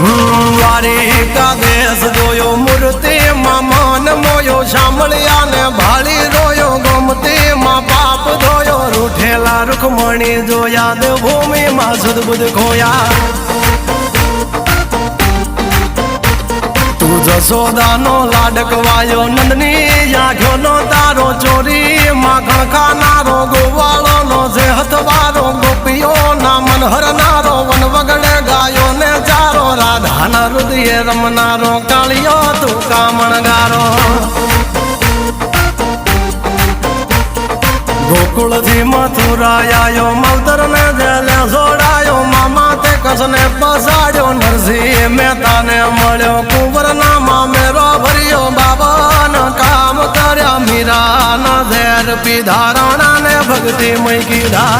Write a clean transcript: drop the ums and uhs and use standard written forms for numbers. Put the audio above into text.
દ્વારિકા દેશ જોયો મૂર્તિ માં મન મોયો સાંભળ્યા ને ભાળી રોયો ગમતી માં પાપ ધોયો રૂઠેલા રૂખમણી જોયા દેવભૂમિ માં સદબુદ્ધ ખોયા તું જશોદાનો લાડકવાયો નંદની આંખો નો તારો ચોરી માખણ ખાનારો ગોવાળો નો જે હથવારો ગોપીઓ ના મન હરનારો વન વગડે ગાયો ને ચારો રાધાના હૃદય રમનારો કાળિયો તું કામણગારો ગોકુળથી મથુરાયો માવતર ને જેલે જોડાયો મામા તે કસને પસાડ્યો નરસિંહ મહેતાને મળ્યો કુંવર ના મામેરો ભર્યો બાબાના કામ કર્યા મીરાના ઝેર પીધા રાણા ને ભક્તિ મય કીધા